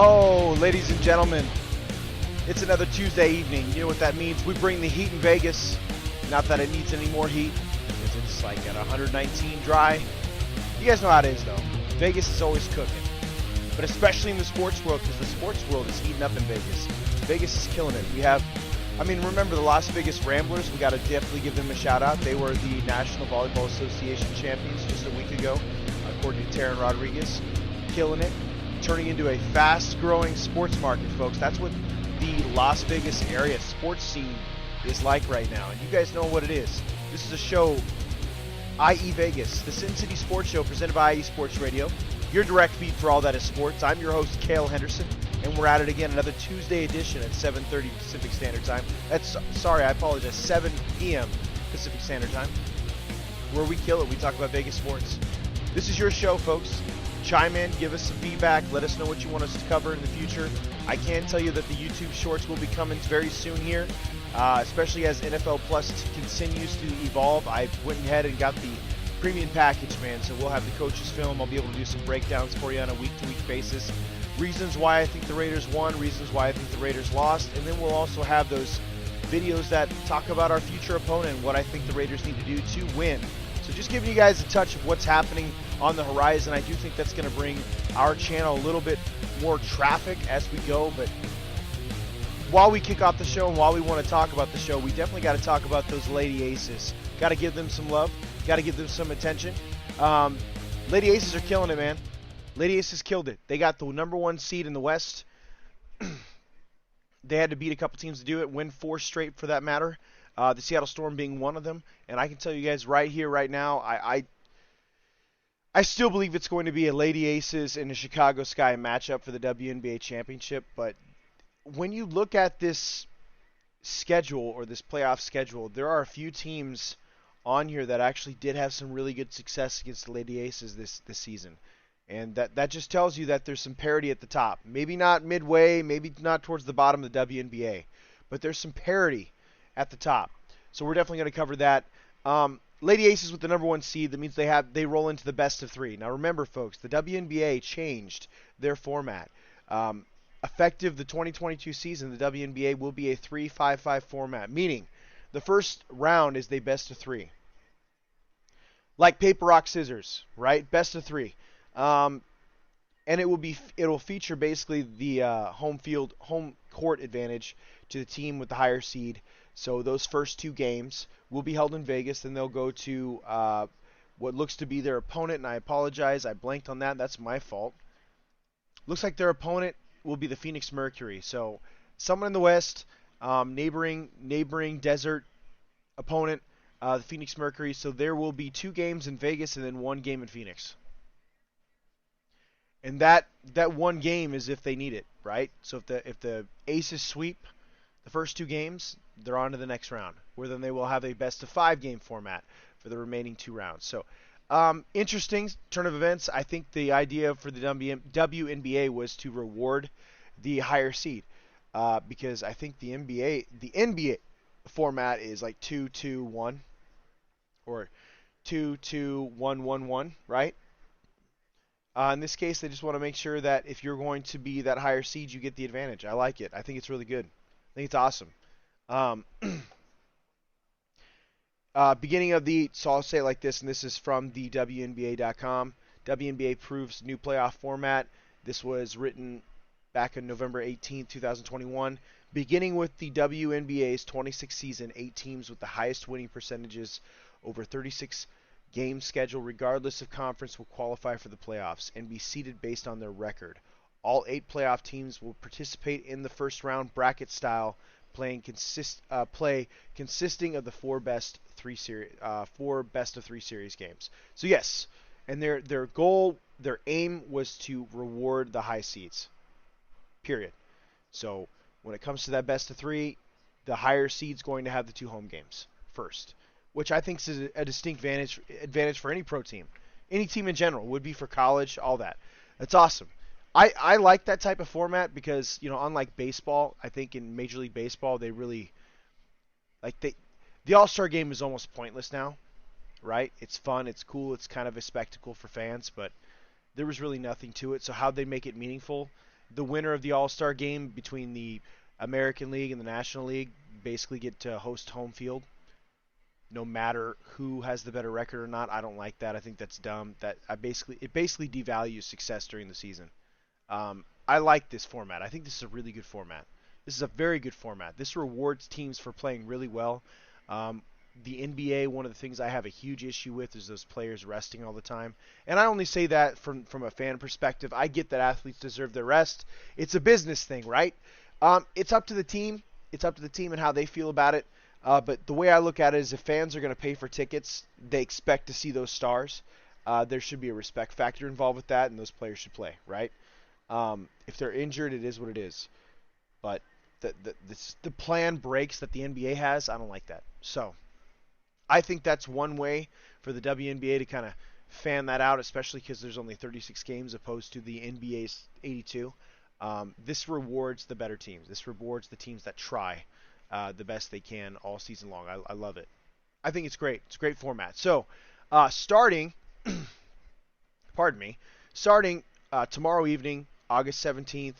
Oh, ladies and gentlemen, it's another Tuesday evening. You know what that means? We bring the heat in Vegas. Not that it needs any more heat, because it's like at 119 dry. You guys know how it is, though. Vegas is always cooking. But especially in the sports world, because the sports world is heating up in Vegas. Vegas is killing it. Remember the Las Vegas Ramblers? We got to definitely give them a shout out. They were the National Volleyball Association champions just a week ago, according to Taryn Rodriguez. Killing it. Turning into a fast-growing sports market, folks. That's what the Las Vegas area sports scene is like right now. And you guys know what it is. This is a show, IE Vegas, the Sin City Sports Show presented by IE Sports Radio. Your direct feed for all that is sports. I'm your host, Cale Henderson, and we're at it again, another Tuesday edition at 7:30 Pacific Standard Time. I apologize, 7 p.m. Pacific Standard Time, where we kill it. We talk about Vegas sports. This is your show, folks. Chime in, give us some feedback, let us know what you want us to cover in the future. I can tell you that the YouTube Shorts will be coming very soon here, especially as NFL Plus continues to evolve. I went ahead and got the premium package, man, so we'll have the coaches film. I'll be able to do some breakdowns for you on a week-to-week basis. Reasons why I think the Raiders won, reasons why I think the Raiders lost, and then we'll also have those videos that talk about our future opponent and what I think the Raiders need to do to win. So just giving you guys a touch of what's happening on the horizon. I do think that's going to bring our channel a little bit more traffic as we go, but while we kick off the show and while we want to talk about the show, we definitely got to talk about those Lady Aces. Got to give them some love. Got to give them some attention. Lady Aces are killing it, man. Lady Aces killed it. They got the number one seed in the West. They had to beat a couple teams to do it, win 4 straight for that matter. The Seattle Storm being one of them. And I can tell you guys right here, right now, I still believe it's going to be a Lady Aces and a Chicago Sky matchup for the WNBA championship. But when you look at this schedule or this playoff schedule, there are a few teams on here that actually did have some really good success against the Lady Aces this season. And that just tells you that there's some parity at the top. Maybe not midway, maybe not towards the bottom of the WNBA, but there's some parity at the top. So we're definitely going to cover that. Lady Aces with the number one seed, that means they roll into the best of 3. Now remember, folks, the WNBA changed their format. Effective the 2022 season, the WNBA will be a 3-5-5 format, meaning the first round is the best of 3. Like paper, rock, scissors, right? Best of 3. And it'll feature basically the home court advantage to the team with the higher seed. So those first 2 games will be held in Vegas, and they'll go to what looks to be their opponent. And I apologize, I blanked on that. That's my fault. Looks like their opponent will be the Phoenix Mercury. So someone in the West, neighboring desert opponent, the Phoenix Mercury. So there will be 2 games in Vegas and then 1 game in Phoenix. And that one game is if they need it, right? So if the Aces sweep the first 2 games, they're on to the next round, where then they will have a best of 5 game format for the remaining 2 rounds. So interesting turn of events. I think the idea for the WNBA was to reward the higher seed, because I think the NBA format is like 2-2-1 or 2-2-1-1-1, right? In this case, they just want to make sure that if you're going to be that higher seed, you get the advantage. I like it. I think it's really good. I think it's awesome. So I'll say it like this, and this is from the WNBA.com. WNBA proves new playoff format. This was written back on November 18, 2021. Beginning with the WNBA's 26th season, 8 teams with the highest winning percentages over 36 game schedule, regardless of conference, will qualify for the playoffs and be seeded based on their record. All 8 playoff teams will participate in the first round bracket style play consisting of the 4 best of 3 series games. So yes, and their aim was to reward the high seeds. Period. So when it comes to that best of 3, the higher seed's going to have the 2 home games first, which I think is a distinct advantage for any pro team. Any team in general would be for college, all that. That's awesome. I like that type of format because, unlike baseball, I think in Major League Baseball, they really, the All-Star game is almost pointless now, right? It's fun, it's cool, it's kind of a spectacle for fans, but there was really nothing to it. So how'd they make it meaningful? the winner of the All-Star game between the American League and the National League basically get to host home field, no matter who has the better record or not. I don't like that. I think that's dumb. It basically devalues success during the season. I like this format. I think this is a really good format. This is a very good format. This rewards teams for playing really well. Um, the NBA, one of the things I have a huge issue with is those players resting all the time. And I only say that from a fan perspective. I get that athletes deserve their rest. It's a business thing, right? It's up to the team. It's up to the team and how they feel about it. But the way I look at it is if fans are going to pay for tickets, they expect to see those stars. There should be a respect factor involved with that, and those players should play, right? If they're injured, it is what it is. But the plan breaks that the NBA has, I don't like that. So I think that's one way for the WNBA to kind of fan that out, especially because there's only 36 games opposed to the NBA's 82. This rewards the better teams. This rewards the teams that try the best they can all season long. I love it. I think it's great. It's a great format. So starting, pardon me, starting tomorrow evening, August 17th,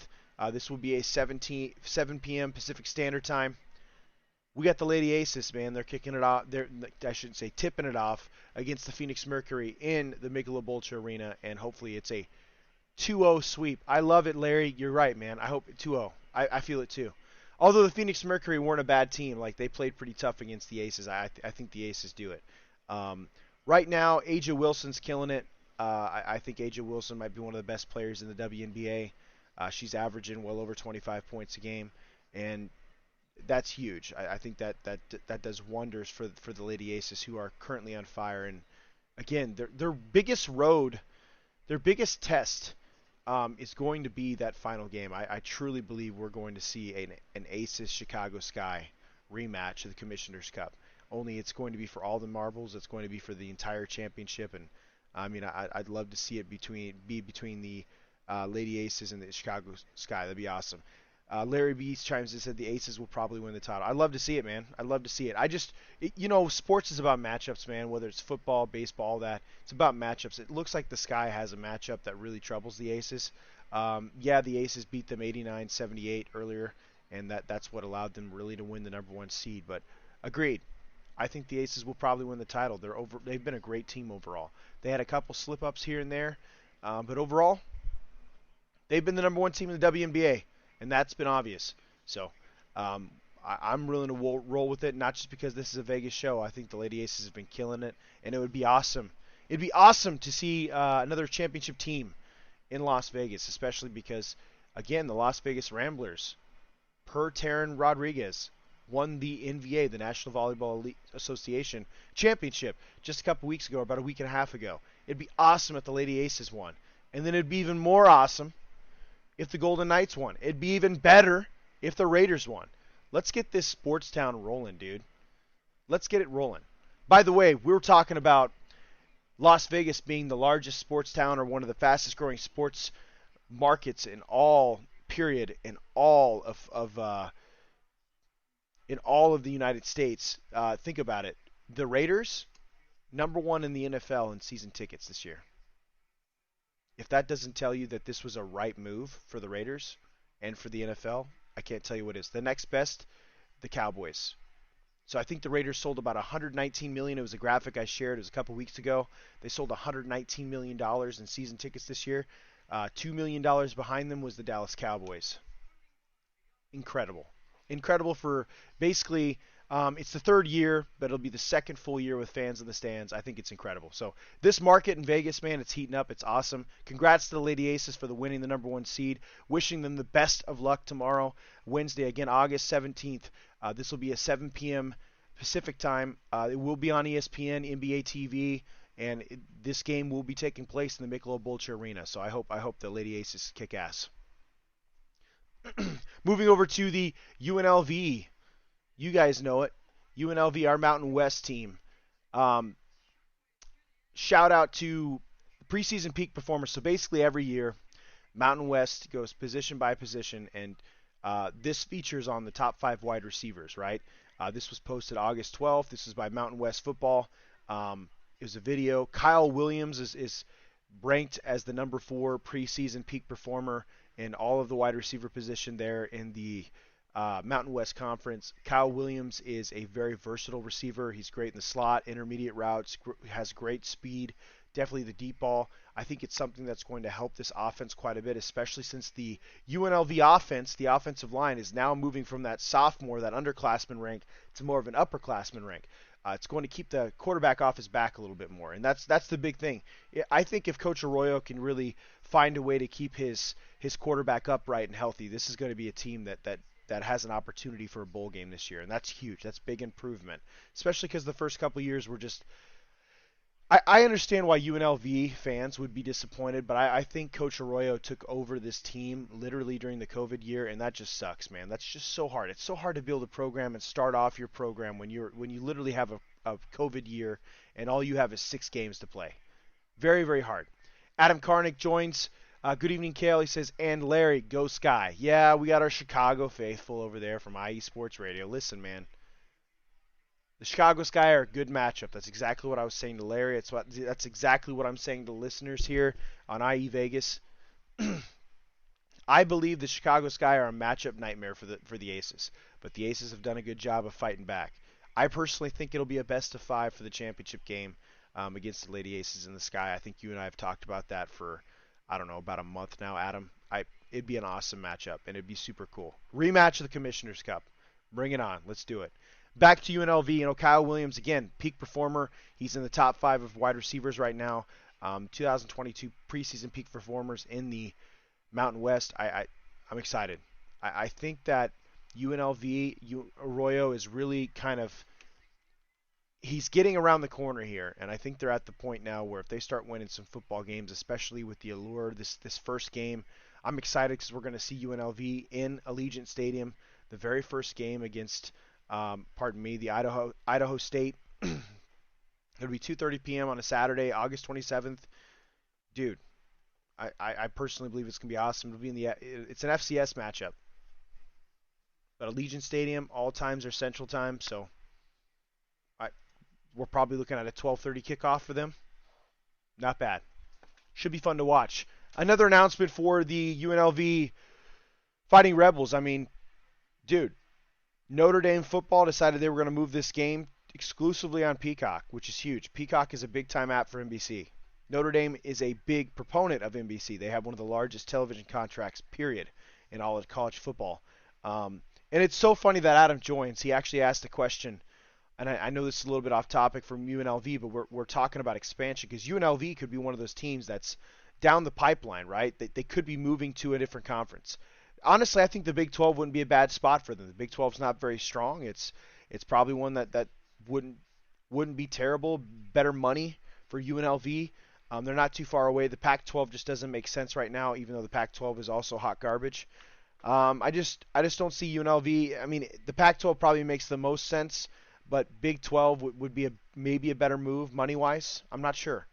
this will be a 7 p.m. Pacific Standard Time. We got the Lady Aces, man. They're kicking it off. I shouldn't say tipping it off against the Phoenix Mercury in the Michelob Ultra Arena, and hopefully it's a 2-0 sweep. I love it, Larry. You're right, man. I hope 2-0. I feel it too. Although the Phoenix Mercury weren't a bad team, like they played pretty tough against the Aces. I think the Aces do it. Right now, Aja Wilson's killing it. I think Aja Wilson might be one of the best players in the WNBA. She's averaging well over 25 points a game, and that's huge. I think that does wonders for the Lady Aces, who are currently on fire. And again, their biggest test is going to be that final game. I truly believe we're going to see an Aces Chicago Sky rematch of the Commissioner's Cup. Only it's going to be for all the marbles. It's going to be for the entire championship. And I mean, I'd love to see it between the Lady Aces and the Chicago Sky. That'd be awesome. Larry B chimes in, said the Aces will probably win the title. I'd love to see it, man. I'd love to see it. Sports is about matchups, man. Whether it's football, baseball, all that, it's about matchups. It looks like the Sky has a matchup that really troubles the Aces. The Aces beat them 89-78 earlier, and that's what allowed them really to win the number one seed. But agreed. I think the Aces will probably win the title. They've been a great team overall. They had a couple slip-ups here and there, but overall, they've been the number one team in the WNBA, and that's been obvious. So I'm willing to roll with it, not just because this is a Vegas show. I think the Lady Aces have been killing it, and it would be awesome. It'd be awesome to see another championship team in Las Vegas, especially because, again, the Las Vegas Ramblers, per Taryn Rodriguez, won the NVA, the National Volleyball Elite Association championship, just a couple weeks ago, or about a week and a half ago. It'd be awesome if the Lady Aces won. And then it'd be even more awesome if the Golden Knights won. It'd be even better if the Raiders won. Let's get this sports town rolling, dude. Let's get it rolling. By the way, we were talking about Las Vegas being the largest sports town or one of the fastest growing sports markets in all of the United States. Think about it. The Raiders, number one in the NFL in season tickets this year. If that doesn't tell you that this was a right move for the Raiders and for the NFL, I can't tell you what is. The next best, the Cowboys. So I think the Raiders sold about $119 million. It was a graphic I shared. It was a couple weeks ago. They sold $119 million in season tickets this year. $2 million behind them was the Dallas Cowboys. Incredible. Incredible for basically, it's the third year, but it'll be the second full year with fans in the stands. I think it's incredible. So this market in Vegas, man, it's heating up. It's awesome. Congrats to the Lady Aces for winning the number one seed. Wishing them the best of luck tomorrow, Wednesday, again, August 17th. This will be a 7 p.m. Pacific time. It will be on ESPN, NBA TV, and this game will be taking place in the Michelob Ultra Arena. So I hope the Lady Aces kick ass. Moving over to the UNLV. You guys know it. UNLV, our Mountain West team. Shout out to preseason peak performers. So basically every year, Mountain West goes position by position, and this features on the top 5 wide receivers, right? This was posted August 12th. This is by Mountain West Football. It was a video. Kyle Williams is ranked as the number 4 preseason peak performer, in all of the wide receiver position there in the Mountain West Conference. Kyle Williams is a very versatile receiver. He's great in the slot, intermediate routes, has great speed, definitely the deep ball. I think it's something that's going to help this offense quite a bit, especially since the UNLV offense, the offensive line, is now moving from that sophomore, that underclassman rank, to more of an upperclassman rank. It's going to keep the quarterback off his back a little bit more, and that's the big thing. I think if Coach Arroyo can really find a way to keep his quarterback upright and healthy, this is going to be a team that has an opportunity for a bowl game this year, and that's huge. That's big improvement, especially because the first couple of years were just. I understand why UNLV fans would be disappointed, but I think Coach Arroyo took over this team literally during the COVID year, and that just sucks, man. That's just so hard. It's so hard to build a program and start off your program when you literally have a COVID year and all you have is 6 games to play. Very, very hard. Adam Karnick joins. Good evening, Kale. He says, and Larry, go Sky. Yeah, we got our Chicago faithful over there from IE Sports Radio. Listen, man. The Chicago Sky are a good matchup. That's exactly what I was saying to Larry. That's exactly what I'm saying to listeners here on IE Vegas. I believe the Chicago Sky are a matchup nightmare for the Aces, but the Aces have done a good job of fighting back. I personally think it'll be a best of 5 for the championship game against the Lady Aces in the Sky. I think you and I have talked about that for, I don't know, about a month now, Adam. It'd be an awesome matchup, and it'd be super cool. Rematch of the Commissioner's Cup. Bring it on. Let's do it. Back to UNLV, Kyle Williams, again, peak performer. He's in the top 5 of wide receivers right now. 2022 preseason peak performers in the Mountain West. I'm excited. I think that UNLV, Arroyo is really kind of, he's getting around the corner here, and I think they're at the point now where if they start winning some football games, especially with the allure, this first game, I'm excited because we're going to see UNLV in Allegiant Stadium, the very first game against the Idaho State. It'll be 2:30 p.m. on a Saturday, August 27th. Dude, I personally believe it's gonna be awesome. It's an FCS matchup, but Allegiant Stadium, all times are Central Time, so we're probably looking at a 12:30 kickoff for them. Not bad. Should be fun to watch. Another announcement for the UNLV Fighting Rebels. I mean, dude. Notre Dame football decided they were going to move this game exclusively on Peacock, which is huge. Peacock is a big-time app for NBC. Notre Dame is a big proponent of NBC. They have one of the largest television contracts, period, in all of college football. And it's so funny that Adam joins. He actually asked a question, and I know this is a little bit off topic from UNLV, but we're talking about expansion because UNLV could be one of those teams that's down the pipeline, right? They could be moving to a different conference. Honestly, I think the Big 12 wouldn't be a bad spot for them. The Big 12 is not very strong. It's probably one that wouldn't be terrible. Better money for UNLV. They're not too far away. The Pac-12 just doesn't make sense right now, even though the Pac-12 is also hot garbage. I just don't see UNLV. I mean, the Pac-12 probably makes the most sense, but Big 12 would be maybe a better move money-wise. I'm not sure.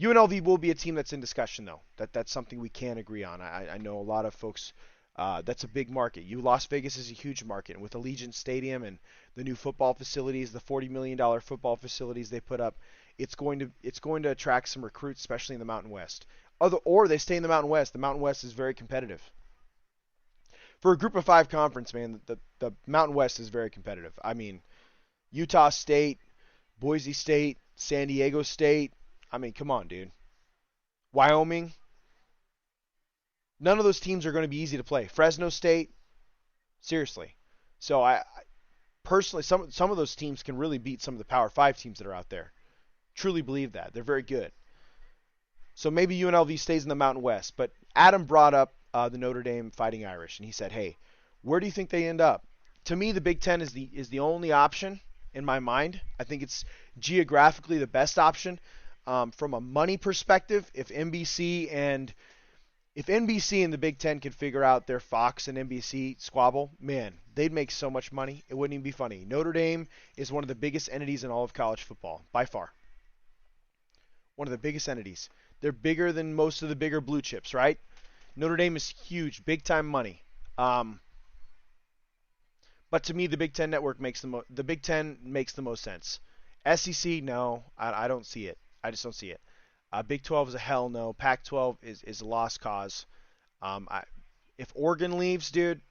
UNLV will be a team that's in discussion, though. That's something we can agree on. I know a lot of folks. That's a big market. Las Vegas is a huge market, and with Allegiant Stadium and the new football facilities, the $40 million football facilities they put up, it's going to attract some recruits, especially in the Mountain West. Or they stay in the Mountain West. The Mountain West is very competitive. For a Group of 5 conference, man, the Mountain West is very competitive. I mean, Utah State, Boise State, San Diego State. I mean, come on, dude. Wyoming. None of those teams are going to be easy to play. Fresno State, seriously. So I personally, some of those teams can really beat some of the Power 5 teams that are out there. Truly believe that. They're very good. So maybe UNLV stays in the Mountain West. But Adam brought up the Notre Dame Fighting Irish, and he said, hey, where do you think they end up? To me, the Big Ten is the only option in my mind. I think it's geographically the best option. From a money perspective, if NBC and the Big Ten could figure out their Fox and NBC squabble, man, they'd make so much money, it wouldn't even be funny. Notre Dame is one of the biggest entities in all of college football, by far. One of the biggest entities. They're bigger than most of the bigger blue chips, right? Notre Dame is huge, big-time money. But to me, the Big Ten network makes the Big Ten makes the most sense. SEC, no, I don't see it. I just don't see it. Big 12 is a hell no. Pac-12 is a lost cause. If Oregon leaves, dude,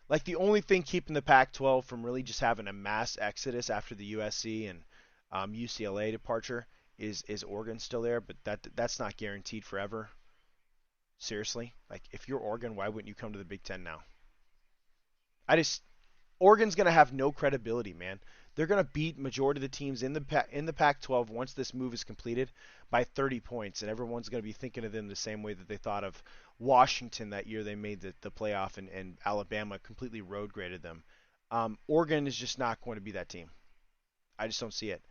like the only thing keeping the Pac-12 from really just having a mass exodus after the USC and UCLA departure is Oregon still there, but that's not guaranteed forever. Seriously, like if you're Oregon, why wouldn't you come to the Big Ten now? Oregon's gonna have no credibility, man. They're gonna beat majority of the teams in the Pac-12 once this move is completed by 30 points, and everyone's gonna be thinking of them the same way that they thought of Washington that year they made the playoff, and Alabama completely road graded them. Oregon is just not going to be that team. I just don't see it.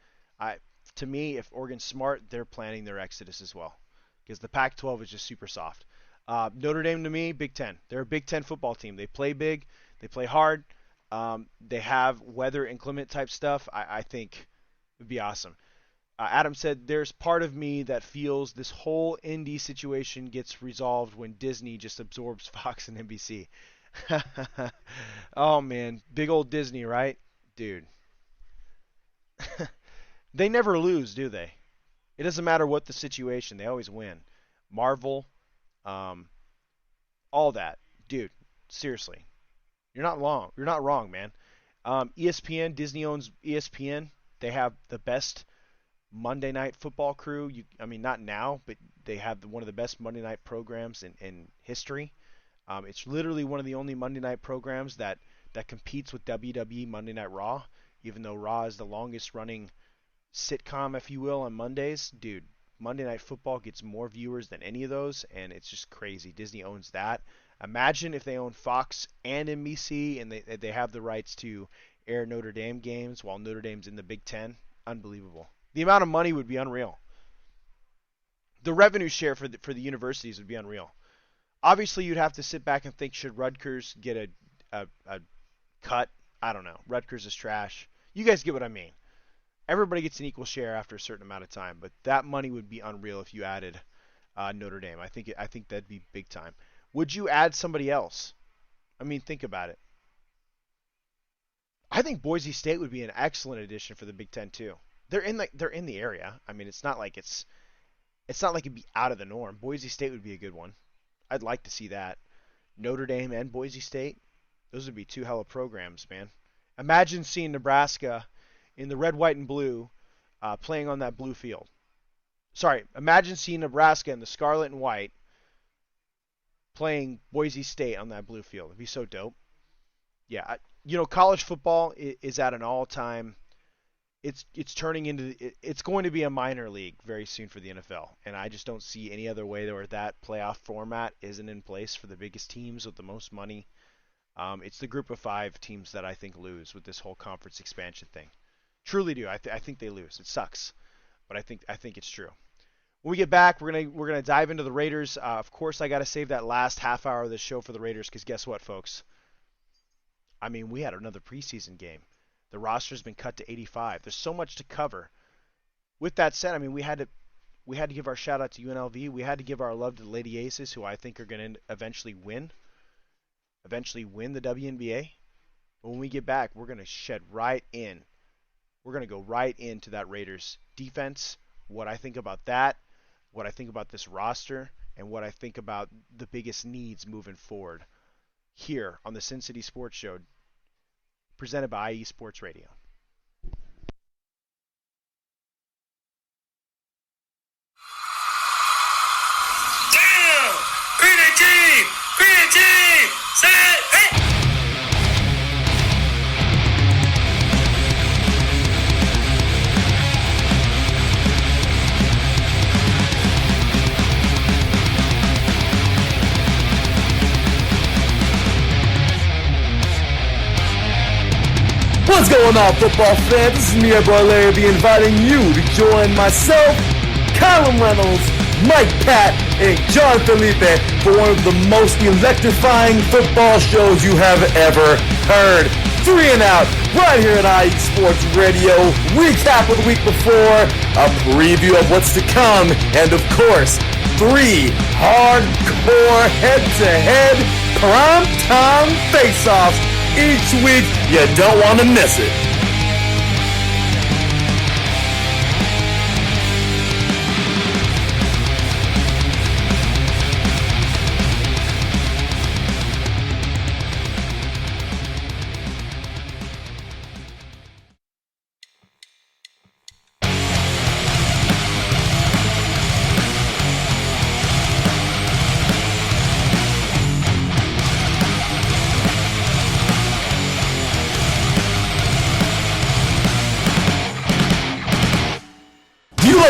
To me, if Oregon's smart, they're planning their exodus as well, because the Pac-12 is just super soft. Notre Dame to me, Big Ten. They're a Big Ten football team. They play big. They play hard. They have weather inclement type stuff. I think it would be awesome. Adam said, there's part of me that feels this whole Indy situation gets resolved when Disney just absorbs Fox and NBC. Oh, man. Big old Disney, right? Dude. They never lose, do they? It doesn't matter what the situation. They always win. Marvel, all that. Dude, seriously. You're not wrong, man. ESPN, Disney owns ESPN. They have the best Monday Night Football crew. Not now, but they have one of the best Monday night programs in history. It's literally one of the only Monday night programs that competes with WWE Monday Night Raw, even though Raw is the longest running sitcom, if you will, on Mondays. Dude, Monday Night Football gets more viewers than any of those, and it's just crazy. Disney owns that. Imagine if they own Fox and NBC, and they have the rights to air Notre Dame games while Notre Dame's in the Big Ten. Unbelievable. The amount of money would be unreal. The revenue share for the universities would be unreal. Obviously, you'd have to sit back and think, should Rutgers get a cut? I don't know. Rutgers is trash. You guys get what I mean. Everybody gets an equal share after a certain amount of time, but that money would be unreal if you added Notre Dame. I think that'd be big time. Would you add somebody else? Think about it. I think Boise State would be an excellent addition for the Big Ten too. They're in the area. It's not like it'd be out of the norm. Boise State would be a good one. I'd like to see that. Notre Dame and Boise State, those would be two hella programs, man. Imagine seeing Nebraska in the red, white, and blue playing on that blue field. Sorry, imagine seeing Nebraska in the scarlet and white playing Boise State on that blue field. It'd be so dope. Yeah, college football is at an all-time. It's turning into. It's going to be a minor league very soon for the NFL, and I just don't see any other way where that playoff format isn't in place for the biggest teams with the most money. It's the group of 5 teams that I think lose with this whole conference expansion thing. Truly do. I think they lose. It sucks, but I think it's true. When we get back, we're gonna dive into the Raiders. Of course, I got to save that last half hour of the show for the Raiders because guess what, folks? We had another preseason game. The roster's been cut to 85. There's so much to cover. With that said, we had to give our shout out to UNLV. We had to give our love to the Lady Aces, who I think are going to eventually win the WNBA. But when we get back, we're going to shed right in. We're going to go right into that Raiders defense, what I think about that, what I think about this roster, and what I think about the biggest needs moving forward here on the Sin City Sports Show, presented by IE Sports Radio. Down! Green team! Set! Hey! What's going on, football fans? This is me, your boy Larry, inviting you to join myself, Colin Reynolds, Mike Pat, and John Felipe for one of the most electrifying football shows you have ever heard. 3 and Out, right here at IE Sports Radio. Recap of the week before, a preview of what's to come, and of course, 3 hardcore head-to-head prime-time face-offs each week. You don't want to miss it.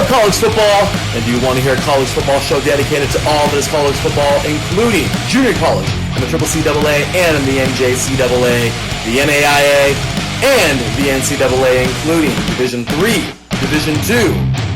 love college football? And do you want to hear a college football show dedicated to all that is college football, including junior college, and the CCCAA, and the NJCAA, the NAIA, and the NCAA, including Division III, Division II,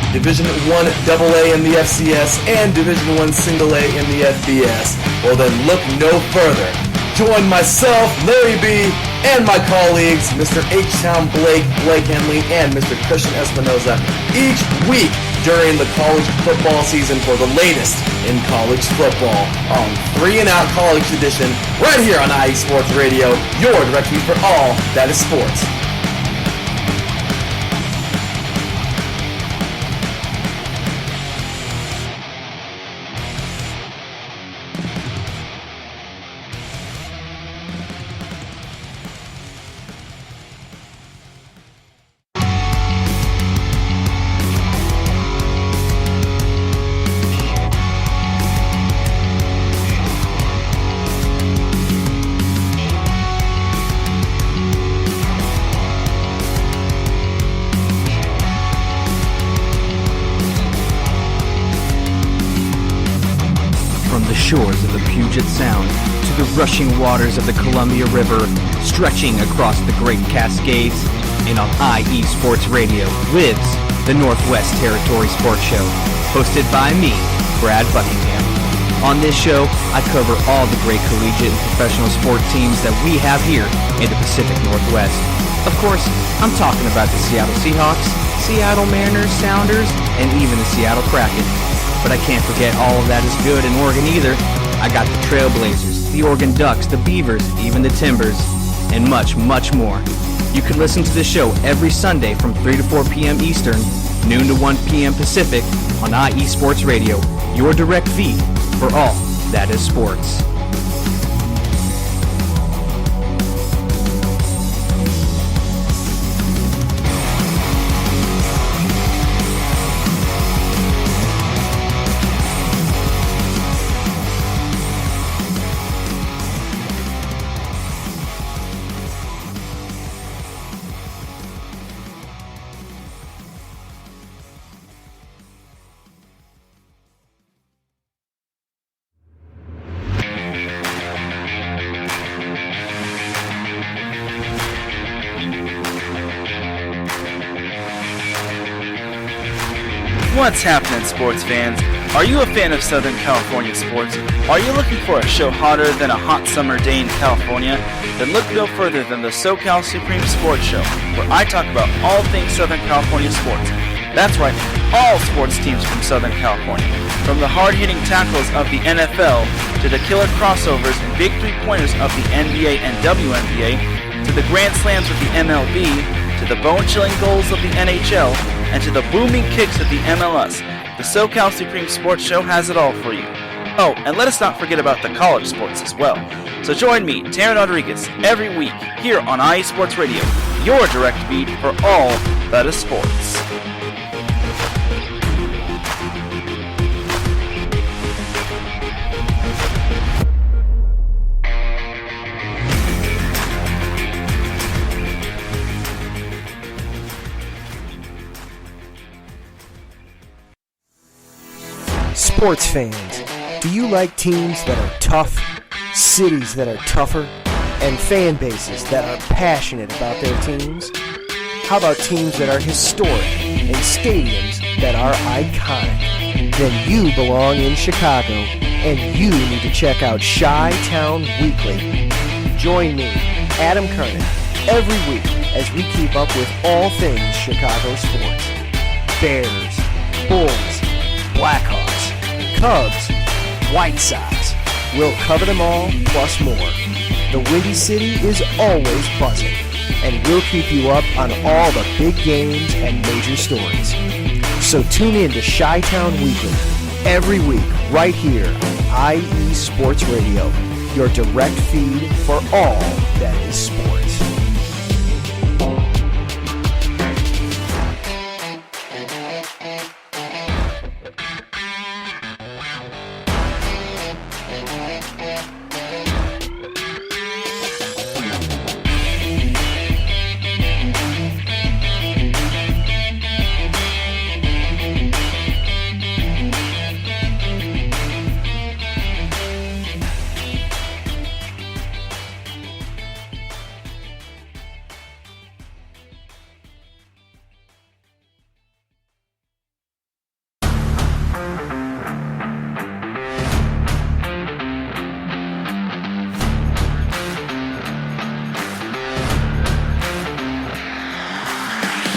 Division I AA in the FCS, and Division I A in the FBS? Well then, look no further. Join myself, Larry B., and my colleagues, Mr. H-Town Blake Henley, and Mr. Christian Espinoza, each week during the college football season for the latest in college football on 3 and Out College Edition, right here on IE Sports Radio, your direct feed for all that is sports. Shores of the Puget Sound to the rushing waters of the Columbia River, stretching across the Great Cascades, and on IE Sports Radio lives the Northwest Territory Sports Show, hosted by me, Brad Buckingham. On this show, I cover all the great collegiate and professional sport teams that we have here in the Pacific Northwest. Of course, I'm talking about the Seattle Seahawks, Seattle Mariners, Sounders, and even the Seattle Kraken. But I can't forget all of that is good in Oregon either. I got the Trailblazers, the Oregon Ducks, the Beavers, even the Timbers, and much, much more. You can listen to the show every Sunday from 3 to 4 p.m. Eastern, noon to 1 p.m. Pacific on IE Sports Radio, your direct feed for all that is sports. What's happening, sports fans? Are you a fan of Southern California sports? Are you looking for a show hotter than a hot summer day in California? Then look no further than the SoCal Supreme Sports Show, where I talk about all things Southern California sports. That's right, all sports teams from Southern California. From the hard-hitting tackles of the NFL, to the killer crossovers and big three-pointers of the NBA and WNBA, to the grand slams of the MLB, to the bone-chilling goals of the NHL, and to the booming kicks of the MLS, the SoCal Supreme Sports Show has it all for you. Oh, and let us not forget about the college sports as well. So join me, Taryn Rodriguez, every week here on IE Sports Radio, your direct feed for all that is sports. Sports fans, do you like teams that are tough, cities that are tougher, and fan bases that are passionate about their teams? How about teams that are historic and stadiums that are iconic? Then you belong in Chicago, and you need to check out Chi-Town Weekly. Join me, Adam Kernan, every week as we keep up with all things Chicago sports. Bears, Bulls, Blackhawks, Cubs, White Sox. We'll cover them all, plus more. The Windy City is always buzzing, and we'll keep you up on all the big games and major stories. So tune in to Chi-Town Weekly every week right here on IE Sports Radio, your direct feed for all that is sports.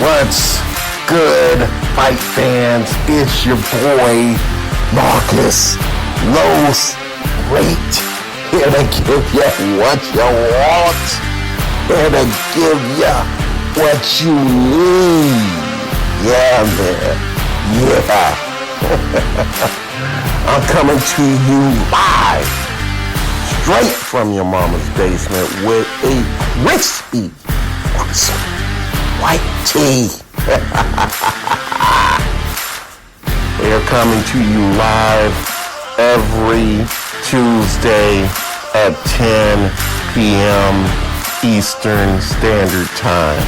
What's good, fight fans? It's your boy, Marcus Los Great, here to give you what you want, here to give you what you need. Yeah, man. Yeah. I'm coming to you live, straight from your mama's basement with a crispy, awesome white tea. We are coming to you live every Tuesday at 10 p.m. Eastern Standard Time.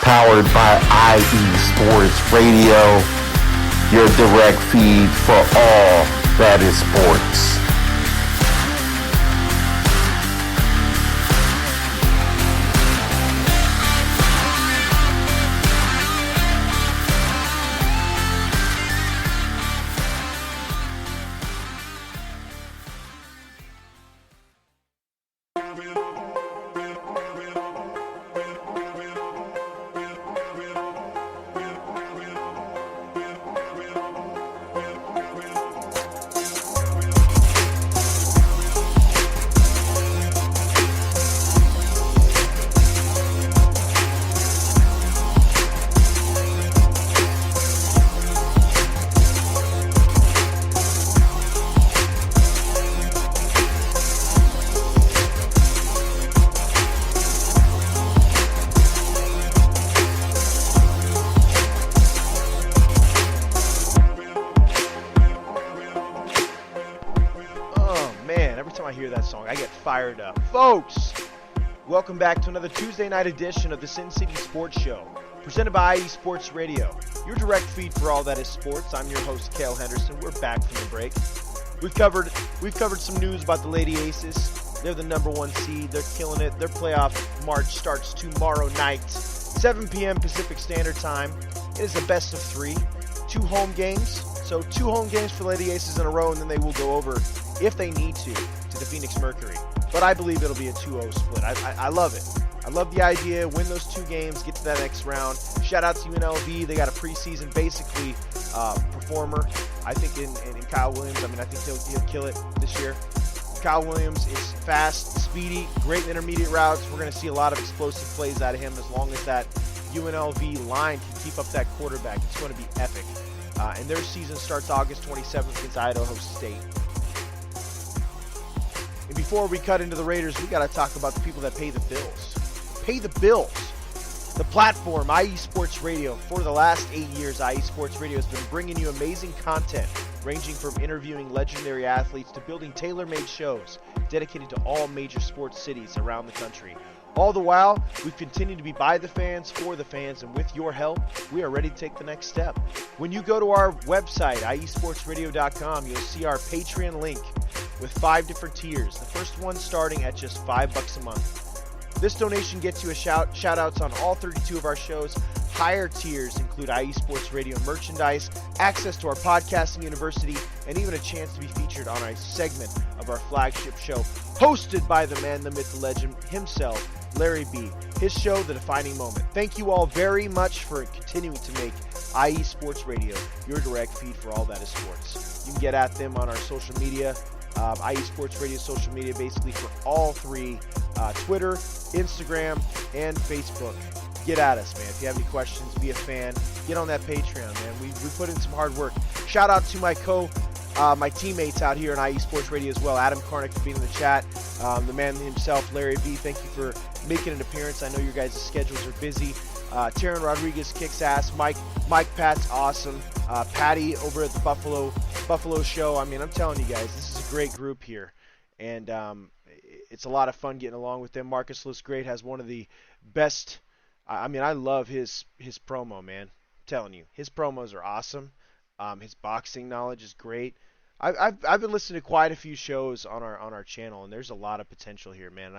Powered by IE Sports Radio, your direct feed for all that is sports. Fired up. Folks, welcome back to another Tuesday night edition of the Sin City Sports Show, presented by IE Sports Radio, your direct feed for all that is sports. I'm your host, Cale Henderson. We're back from the break. We've covered some news about the Lady Aces. They're the number one seed. They're killing it. Their playoff march starts tomorrow night, 7 p.m. Pacific Standard Time. It is a best of 3, 2 home games. So 2 home games for Lady Aces in a row, and then they will go over, if they need to the Phoenix Mercury. But I believe it'll be a 2-0 split. I love it. I love the idea. Win those 2 games, get to that next round. Shout out to UNLV. They got a preseason, basically, performer. I think in Kyle Williams. I mean, I think he'll kill it this year. Kyle Williams is fast, speedy, great in intermediate routes. We're going to see a lot of explosive plays out of him as long as that UNLV line can keep up that quarterback. It's going to be epic. And their season starts August 27th against Idaho State. And before we cut into the Raiders, we got to talk about the people that pay the bills. Pay the bills. The platform, IE Sports Radio. For the last 8 years, IE Sports Radio has been bringing you amazing content, ranging from interviewing legendary athletes to building tailor-made shows dedicated to all major sports cities around the country. All the while, we've continued to be by the fans, for the fans, and with your help, we are ready to take the next step. When you go to our website, iesportsradio.com, you'll see our Patreon link with 5 different tiers. The first one starting at just $5 a month. This donation gets you a shout-outs on all 32 of our shows. Higher tiers include IE Sports Radio merchandise, access to our podcasting university, and even a chance to be featured on a segment of our flagship show, hosted by the man, the myth, the legend himself, Larry B. His show, The Defining Moment. Thank you all very much for continuing to make IE Sports Radio your direct feed for all that is sports. You can get at them on our social media, IE Sports Radio social media, basically for all 3, Twitter, Instagram, and Facebook. Get at us, man. If you have any questions, be a fan. Get on that Patreon, man. We put in some hard work. Shout out to my teammates out here on IE Sports Radio as well. Adam Karnick for being in the chat. The man himself, Larry B. Thank you for making an appearance. I know your guys' schedules are busy. Taryn Rodriguez kicks ass. Mike Pat's awesome. Patty over at the Buffalo show. I mean, I'm telling you guys, this is a great group here, and it's a lot of fun getting along with them. Marcus Lewis Great has one of the best. I mean, I love his promo, man. I'm telling you, his promos are awesome. His boxing knowledge is great. I've been listening to quite a few shows on our channel, and there's a lot of potential here, man.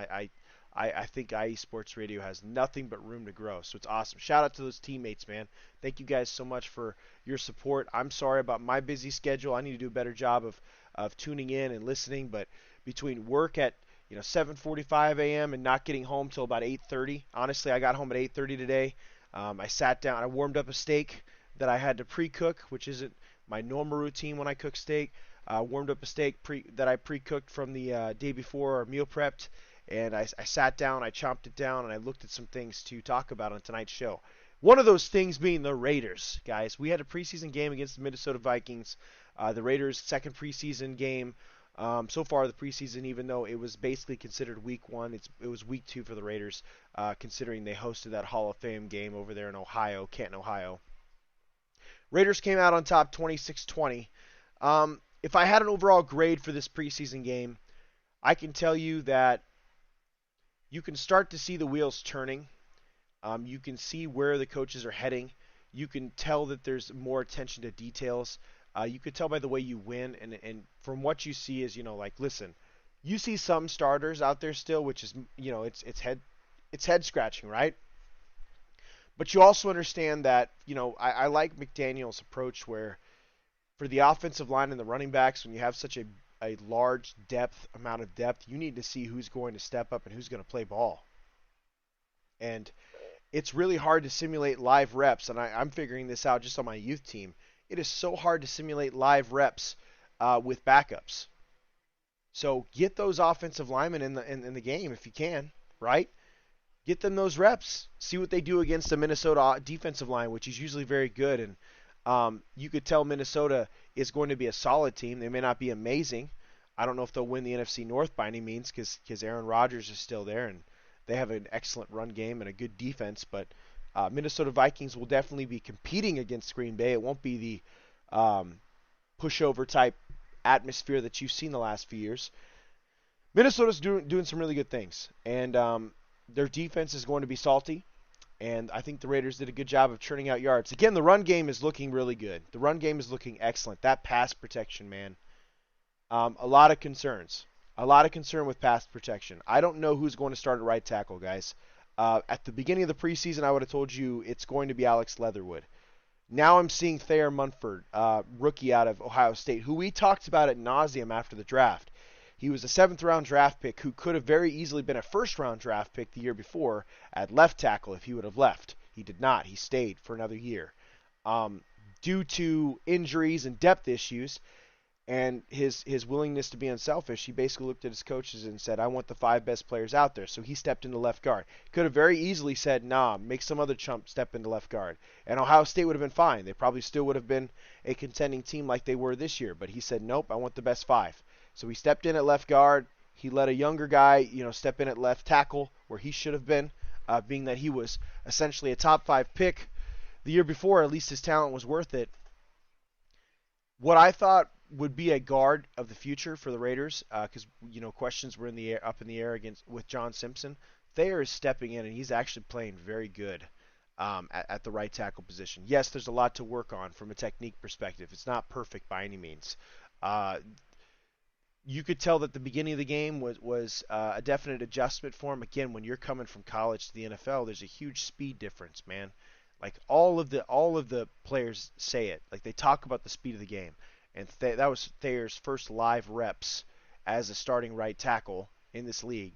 I think IE Sports Radio has nothing but room to grow, so it's awesome. Shout out to those teammates, man. Thank you guys so much for your support. I'm sorry about my busy schedule. I need to do a better job of tuning in and listening, but between work at 7:45 a.m. and not getting home till about 8:30. Honestly, I got home at 8:30 today. I sat down. I warmed up a steak that I had to pre-cook, which isn't my normal routine when I cook steak. Warmed up a steak that I pre-cooked from the day before or meal prepped, and I sat down, I chopped it down, and I looked at some things to talk about on tonight's show. One of those things being the Raiders, guys. We had a preseason game against the Minnesota Vikings. The Raiders' second preseason game. So far, the preseason, even though it was basically considered week 1, it was week 2 for the Raiders, considering they hosted that Hall of Fame game over there in Ohio, Canton, Ohio. Raiders came out on top 26-20. If I had an overall grade for this preseason game, I can tell you that you can start to see the wheels turning. You can see where the coaches are heading. You can tell that there's more attention to details. You could tell by the way you win, and from what you see is, listen, you see some starters out there still, which is, it's head scratching, right? But you also understand that, I like McDaniel's approach where for the offensive line and the running backs, when you have such a large amount of depth, you need to see who's going to step up and who's going to play ball. And it's really hard to simulate live reps, and I'm figuring this out just on my youth team. It is so hard to simulate live reps with backups. So get those offensive linemen in the game if you can, right? Get them those reps. See what they do against the Minnesota defensive line, which is usually very good. And you could tell Minnesota is going to be a solid team. They may not be amazing. I don't know if they'll win the NFC North by any means because Aaron Rodgers is still there and they have an excellent run game and a good defense. But Minnesota Vikings will definitely be competing against Green Bay. It won't be the pushover type atmosphere that you've seen the last few years. Minnesota's doing some really good things, and their defense is going to be salty, and I think the Raiders did a good job of churning out yards. Again, the run game is looking really good. The run game is looking excellent. That pass protection, man, a lot of concerns. A lot of concern with pass protection. I don't know who's going to start at right tackle, guys. At the beginning of the preseason, I would have told you it's going to be Alex Leatherwood. Now I'm seeing Thayer Munford, rookie out of Ohio State, who we talked about ad nauseum after the draft. He was a 7th-round draft pick who could have very easily been a 1st-round draft pick the year before at left tackle if he would have left. He did not. He stayed for another year. Due to injuries and depth issues and his willingness to be unselfish, he basically looked at his coaches and said, I want the 5 best players out there. So he stepped into left guard. Could have very easily said, nah, make some other chump step into left guard. And Ohio State would have been fine. They probably still would have been a contending team like they were this year. But he said, nope, I want the best 5. So he stepped in at left guard. He let a younger guy, step in at left tackle where he should have been, being that he was essentially a top 5 pick the year before. At least his talent was worth it. What I thought would be a guard of the future for the Raiders, because questions were up in the air with John Simpson. Thayer is stepping in, and he's actually playing very good at the right tackle position. Yes, there's a lot to work on from a technique perspective. It's not perfect by any means. You could tell that the beginning of the game was a definite adjustment for him. Again, when you're coming from college to the NFL, there's a huge speed difference, man. Like all of the players say it. Like they talk about the speed of the game. And that was Thayer's first live reps as a starting right tackle in this league.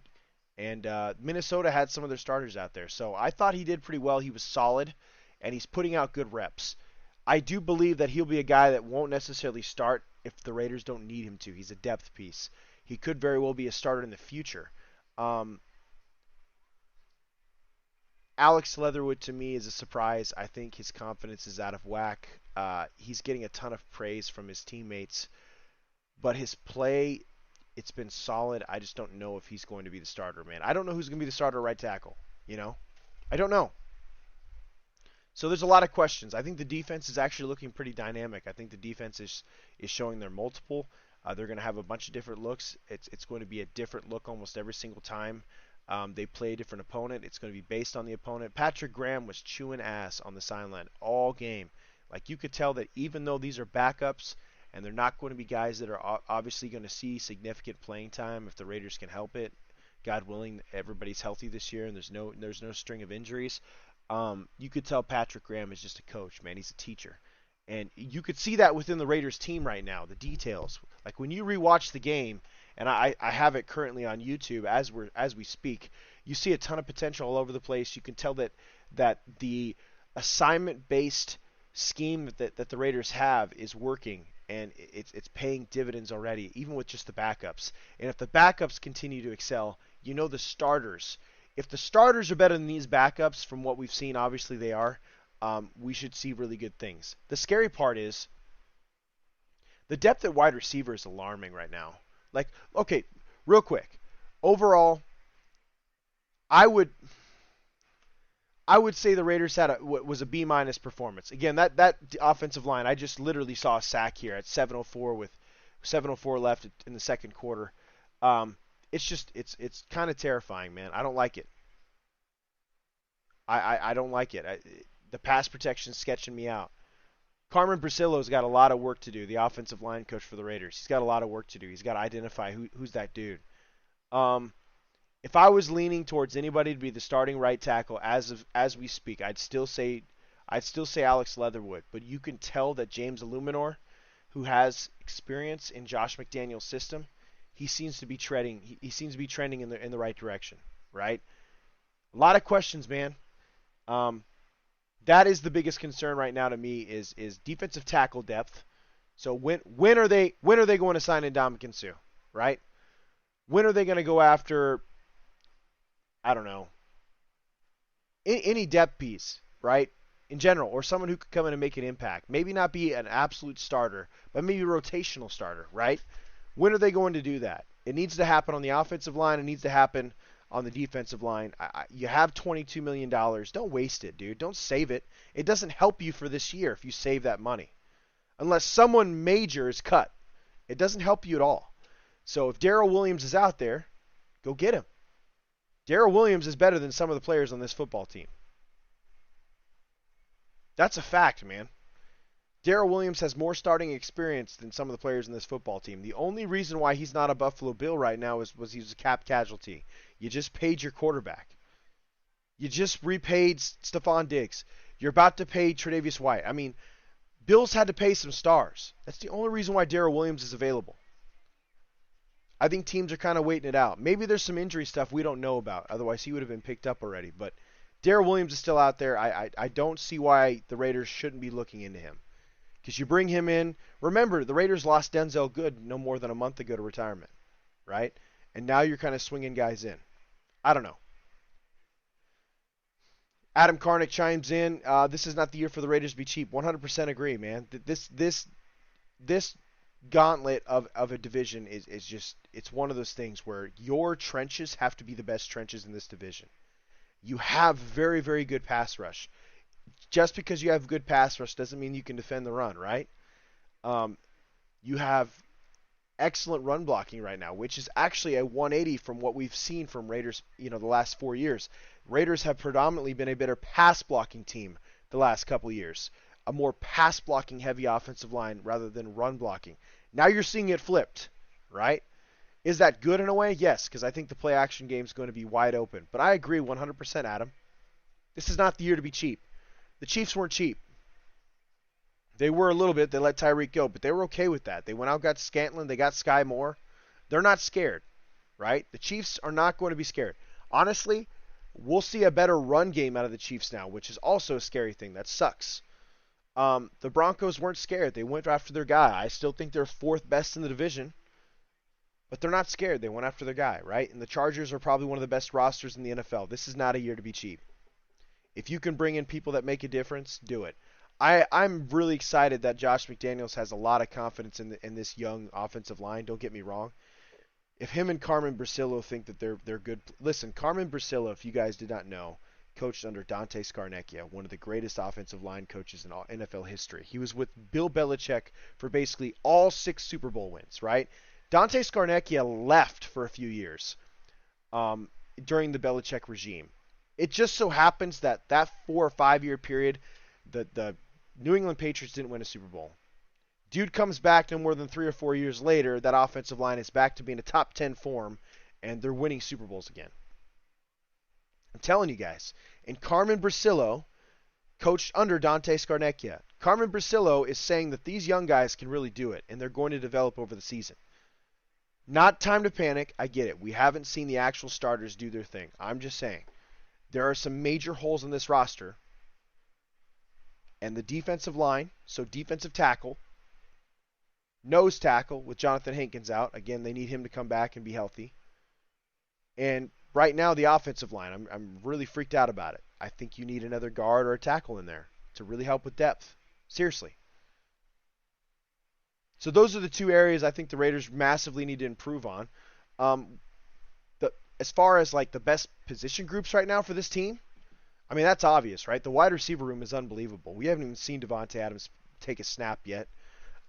And Minnesota had some of their starters out there. So I thought he did pretty well. He was solid, and he's putting out good reps. I do believe that he'll be a guy that won't necessarily start if the Raiders don't need him to. He's a depth piece. He could very well be a starter in the future. Alex Leatherwood, to me, is a surprise. I think his confidence is out of whack. He's getting a ton of praise from his teammates. But his play, it's been solid. I just don't know if he's going to be the starter, man. I don't know who's going to be the starter right tackle, I don't know. So there's a lot of questions. I think the defense is actually looking pretty dynamic. I think the defense is showing their multiple. They're going to have a bunch of different looks. It's going to be a different look almost every single time they play a different opponent. It's going to be based on the opponent. Patrick Graham was chewing ass on the sideline all game. Like you could tell that even though these are backups and they're not going to be guys that are obviously going to see significant playing time if the Raiders can help it. God willing, everybody's healthy this year and there's no string of injuries. You could tell Patrick Graham is just a coach, man. He's a teacher. And you could see that within the Raiders team right now, the details. Like when you rewatch the game, and I have it currently on YouTube as we speak, you see a ton of potential all over the place. You can tell that the assignment-based scheme that the Raiders have is working, and it's paying dividends already, even with just the backups. And if the backups continue to excel, the starters. If the starters are better than these backups, from what we've seen, obviously they are, we should see really good things. The scary part is the depth at wide receiver is alarming right now. Like, okay, real quick. Overall, I would say the Raiders had was a B- performance. Again, that offensive line, I just literally saw a sack here at 7:04 with 7:04 left in the second quarter. It's kind of terrifying, man. I don't like it. I don't like it. The pass protection sketching me out. Carmen Brasillo's got a lot of work to do, the offensive line coach for the Raiders. He's got a lot of work to do. He's got to identify who's that dude. If I was leaning towards anybody to be the starting right tackle as we speak, I'd still say Alex Leatherwood. But you can tell that James Illuminor, who has experience in Josh McDaniel's system, he seems to be trending in the right direction, right? A lot of questions, man. That is the biggest concern right now to me is defensive tackle depth. So when are they going to sign in Ndamukong Suh, right? When are they going to go after, I don't know, any depth piece, right? In general, or someone who could come in and make an impact. Maybe not be an absolute starter, but maybe a rotational starter, right? When are they going to do that? It needs to happen on the offensive line. It needs to happen on the defensive line. You have $22 million. Don't waste it, dude. Don't save it. It doesn't help you for this year if you save that money. Unless someone major is cut. It doesn't help you at all. So if Darrell Williams is out there, go get him. Darrell Williams is better than some of the players on this football team. That's a fact, man. Darrell Williams has more starting experience than some of the players in this football team. The only reason why he's not a Buffalo Bill right now was he was a cap casualty. You just paid your quarterback. You just repaid Stephon Diggs. You're about to pay Tre'Davious White. I mean, Bills had to pay some stars. That's the only reason why Darrell Williams is available. I think teams are kind of waiting it out. Maybe there's some injury stuff we don't know about. Otherwise, he would have been picked up already. But Darrell Williams is still out there. I don't see why the Raiders shouldn't be looking into him. Because you bring him in. Remember, the Raiders lost Denzel Good no more than a month ago to retirement, right? And now you're kind of swinging guys in. I don't know. Adam Karnick chimes in. This is not the year for the Raiders to be cheap. 100% agree, man. This gauntlet of a division is just, it's one of those things where your trenches have to be the best trenches in this division. You have very, very good pass rush. Just because you have good pass rush doesn't mean you can defend the run, right? You have excellent run blocking right now, which is actually a 180 from what we've seen from Raiders, the last 4 years. Raiders have predominantly been a better pass blocking team the last couple of years. A more pass blocking heavy offensive line rather than run blocking. Now you're seeing it flipped, right? Is that good in a way? Yes, because I think the play action game is going to be wide open. But I agree 100%, Adam. This is not the year to be cheap. The Chiefs weren't cheap. They were a little bit. They let Tyreek go, but they were okay with that. They went out, got Scantlin, they got Sky Moore. They're not scared, right? The Chiefs are not going to be scared. Honestly, we'll see a better run game out of the Chiefs now, which is also a scary thing. That sucks. The Broncos weren't scared. They went after their guy. I still think they're fourth best in the division, but they're not scared. They went after their guy, right? And the Chargers are probably one of the best rosters in the NFL. This is not a year to be cheap. If you can bring in people that make a difference, do it. I'm really excited that Josh McDaniels has a lot of confidence in this young offensive line. Don't get me wrong. If him and Carmen Brasillo think that they're good, listen. Carmen Brasillo, if you guys did not know, coached under Dante Scarnecchia, one of the greatest offensive line coaches in all NFL history. He was with Bill Belichick for basically all 6 Super Bowl wins. Right? Dante Scarnecchia left for a few years during the Belichick regime. It just so happens that 4 or 5 year period, the New England Patriots didn't win a Super Bowl. Dude comes back no more than 3 or 4 years later. That offensive line is back to being a top 10 form, and they're winning Super Bowls again. I'm telling you guys. And Carmen Brasillo coached under Dante Scarnecchia. Carmen Brasillo is saying that these young guys can really do it, and they're going to develop over the season. Not time to panic. I get it. We haven't seen the actual starters do their thing. I'm just saying. There are some major holes in this roster. And the defensive line, so defensive tackle, nose tackle with Jonathan Hankins out. Again, they need him to come back and be healthy. And right now, the offensive line, I'm really freaked out about it. I think you need another guard or a tackle in there to really help with depth. Seriously. So those are the two areas I think the Raiders massively need to improve on. As far as like the best position groups right now for this team, I mean, that's obvious, right? The wide receiver room is unbelievable. We haven't even seen Davante Adams take a snap yet.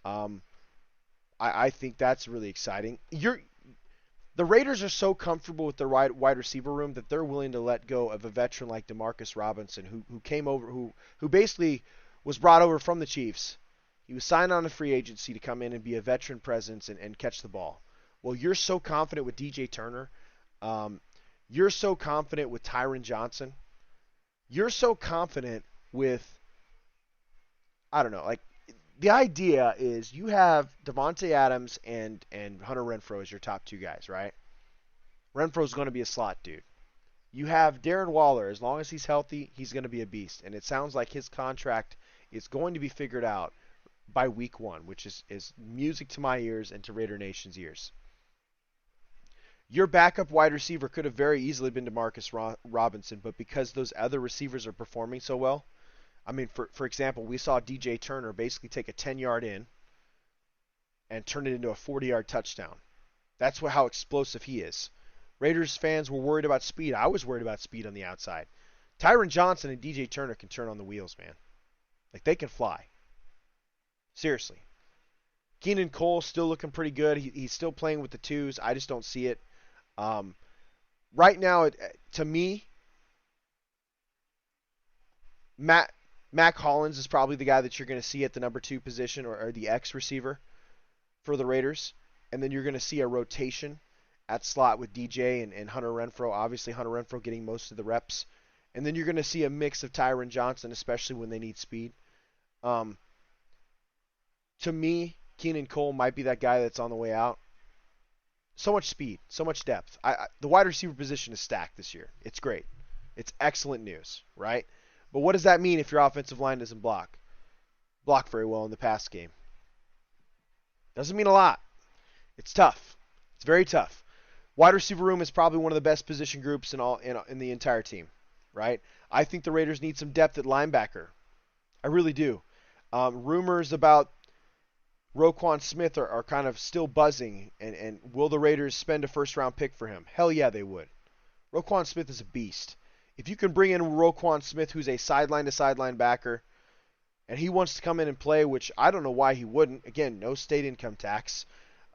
I think that's really exciting. The Raiders are so comfortable with their wide receiver room that they're willing to let go of a veteran like Demarcus Robinson, who came over, who basically was brought over from the Chiefs. He was signed on a free agency to come in and be a veteran presence and catch the ball. Well, you're so confident with DJ Turner. You're so confident with Tyron Johnson. You're so confident with, I don't know, like the idea is you have Davante Adams and Hunter Renfrow as your top two guys, right? Renfro's going to be a slot dude. You have Darren Waller. As long as he's healthy, he's going to be a beast. And it sounds like his contract is going to be figured out by week 1, which is music to my ears and to Raider Nation's ears. Your backup wide receiver could have very easily been Demarcus Robinson, but because those other receivers are performing so well, I mean, for example, we saw DJ Turner basically take a 10-yard in and turn it into a 40-yard touchdown. That's how explosive he is. Raiders fans were worried about speed. I was worried about speed on the outside. Tyron Johnson and DJ Turner can turn on the wheels, man. Like, they can fly. Seriously. Keenan Cole still looking pretty good. He's still playing with the twos. I just don't see it. Right now, to me, Mac Hollins is probably the guy that you're going to see at the number 2 position or the X receiver for the Raiders. And then you're going to see a rotation at slot with DJ and Hunter Renfrow. Obviously, Hunter Renfrow getting most of the reps. And then you're going to see a mix of Tyron Johnson, especially when they need speed. To me, Keenan Cole might be that guy that's on the way out. So much speed, so much depth. The wide receiver position is stacked this year. It's great. It's excellent news, right? But what does that mean if your offensive line doesn't block very well in the pass game? Doesn't mean a lot. It's tough. It's very tough. Wide receiver room is probably one of the best position groups in the entire team, right? I think the Raiders need some depth at linebacker. I really do. Rumors about Roquan Smith are kind of still buzzing, and will the Raiders spend a first-round pick for him? Hell yeah, they would. Roquan Smith is a beast. If you can bring in Roquan Smith, who's a sideline-to-sideline backer, and he wants to come in and play, which I don't know why he wouldn't. Again, no state income tax.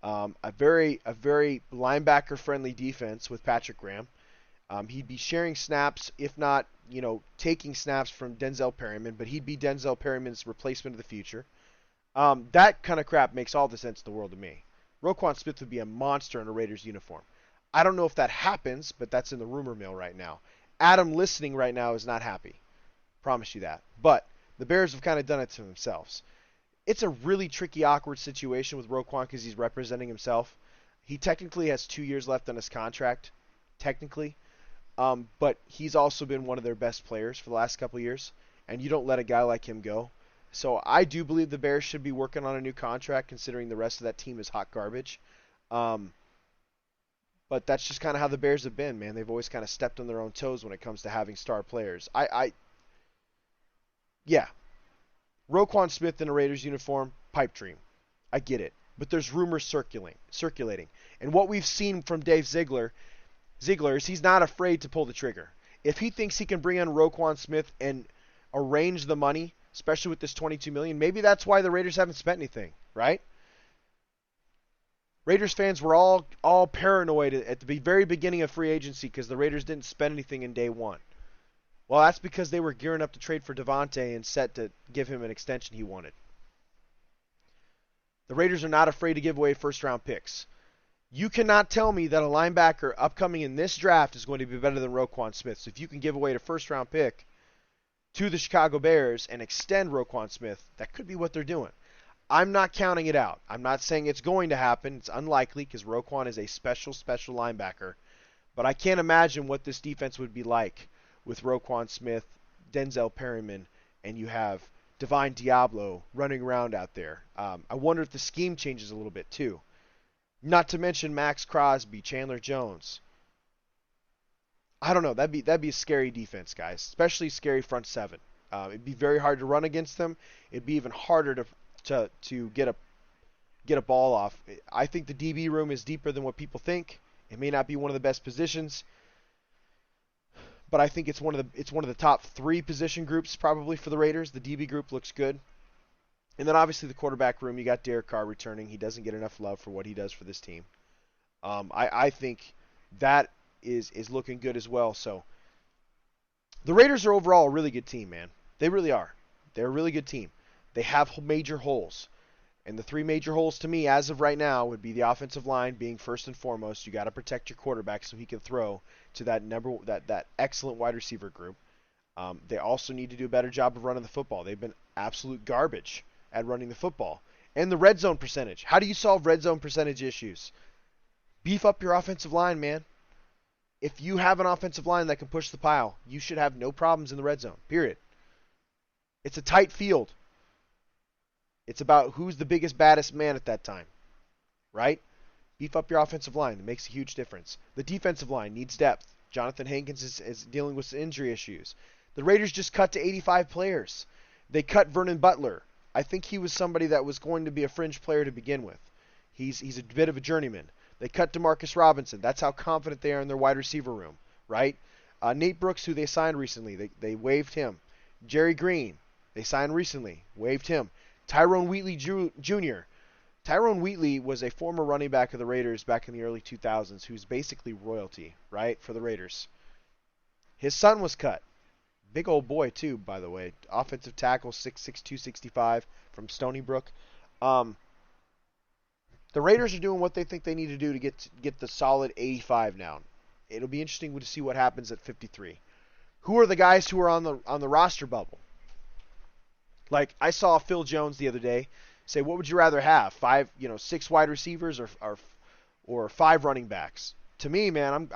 A very linebacker-friendly defense with Patrick Graham. He'd be sharing snaps, if not, taking snaps from Denzel Perryman, but he'd be Denzel Perryman's replacement of the future. That kind of crap makes all the sense in the world to me. Roquan Smith would be a monster in a Raiders uniform. I don't know if that happens, but that's in the rumor mill right now. Adam listening right now is not happy. Promise you that. But the Bears have kind of done it to themselves. It's a really tricky, awkward situation with Roquan because he's representing himself. He technically has 2 years left on his contract, technically. But he's also been one of their best players for the last couple of years, and you don't let a guy like him go. So I do believe the Bears should be working on a new contract, considering the rest of that team is hot garbage. But that's just kind of how the Bears have been, man. They've always kind of stepped on their own toes when it comes to having star players. Yeah. Roquan Smith in a Raiders uniform, pipe dream. I get it. But there's rumors circulating. And what we've seen from Dave Ziegler is he's not afraid to pull the trigger. If he thinks he can bring in Roquan Smith and arrange the money, especially with this $22 million, maybe that's why the Raiders haven't spent anything, right? Raiders fans were all paranoid at the very beginning of free agency because the Raiders didn't spend anything in day one. Well, that's because they were gearing up to trade for Davante and set to give him an extension he wanted. The Raiders are not afraid to give away first-round picks. You cannot tell me that a linebacker upcoming in this draft is going to be better than Roquan Smith. So if you can give away a first-round pick to the Chicago Bears and extend Roquan Smith, that could be what they're doing. I'm not counting it out. I'm not saying it's going to happen. It's unlikely because Roquan is a special linebacker. But I can't imagine what this defense would be like with Roquan Smith, Denzel Perryman, and you have Divine Diablo running around out there. I wonder if the scheme changes a little bit too. Not to mention Max Crosby, Chandler Jones. I don't know. That'd be a scary defense, guys. Especially scary front seven. It'd be very hard to run against them. It'd be even harder to get a ball off. I think the DB room is deeper than what people think. It may not be one of the best positions, but I think it's one of the top 3 position groups probably for the Raiders. The DB group looks good. And then obviously the quarterback room, you got Derek Carr returning. He doesn't get enough love for what he does for this team. I think that is looking good as well. So the Raiders are overall a really good team, man. They really are. They're a really good team. They have major holes. And the 3 major holes to me as of right now would be the offensive line being first and foremost. You got to protect your quarterback so he can throw to that excellent wide receiver group. They also need to do a better job of running the football. They've been absolute garbage at running the football. And the red zone percentage. How do you solve red zone percentage issues? Beef up your offensive line, man. If you have an offensive line that can push the pile, you should have no problems in the red zone, period. It's a tight field. It's about who's the biggest, baddest man at that time, right? Beef up your offensive line. It makes a huge difference. The defensive line needs depth. Jonathan Hankins is dealing with injury issues. The Raiders just cut to 85 players. They cut Vernon Butler. I think he was somebody that was going to be a fringe player to begin with. He's a bit of a journeyman. They cut DeMarcus Robinson. That's how confident they are in their wide receiver room, right? Nate Brooks, who they signed recently, they waived him. Jerry Green, they signed recently, waived him. Tyrone Wheatley Jr. Tyrone Wheatley was a former running back of the Raiders back in the early 2000s who's basically royalty, right, for the Raiders. His son was cut. Big old boy, too, by the way. Offensive tackle, 6'6", 265 from Stony Brook. The Raiders are doing what they think they need to do to get the solid 85 now. It'll be interesting to see what happens at 53. Who are the guys who are on the roster bubble? Like, I saw Phil Jones the other day say, what would you rather have? 6 wide receivers or 5 running backs? To me, man,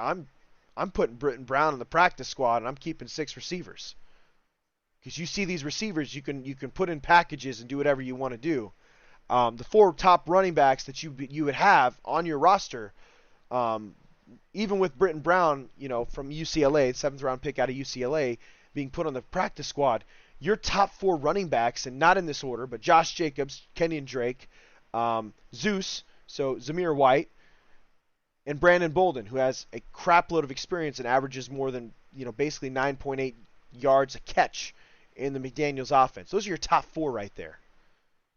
I'm putting Britton Brown in the practice squad and I'm keeping 6 receivers. Because you see these receivers, you can put in packages and do whatever you want to do. The 4 top running backs that you would have on your roster, even with Britton Brown, from UCLA, 7th round pick out of UCLA, being put on the practice squad, your top 4 running backs, and not in this order, but Josh Jacobs, Kenyon Drake, Zeus, so Zamir White, and Brandon Bolden, who has a crap load of experience and averages more than, basically 9.8 yards a catch in the McDaniels offense. Those are your top 4 right there.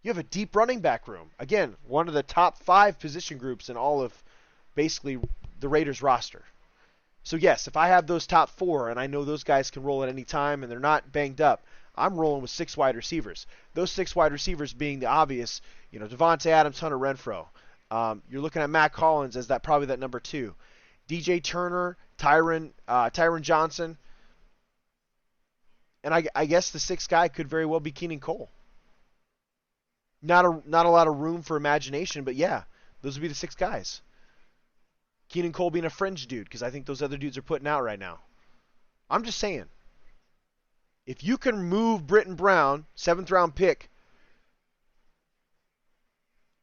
You have a deep running back room. Again, one of the top 5 position groups in all of basically the Raiders roster. So yes, if I have those top 4 and I know those guys can roll at any time and they're not banged up, I'm rolling with 6 wide receivers. Those 6 wide receivers being the obvious, Devontae Adams, Hunter Renfrow. You're looking at Matt Collins as probably that number 2. DJ Turner, Tyron Johnson. And I guess the 6th guy could very well be Keenan Cole. Not a lot of room for imagination, but yeah, those would be the 6 guys. Keenan Cole being a fringe dude, because I think those other dudes are putting out right now. I'm just saying. If you can move Britton Brown, 7th round pick,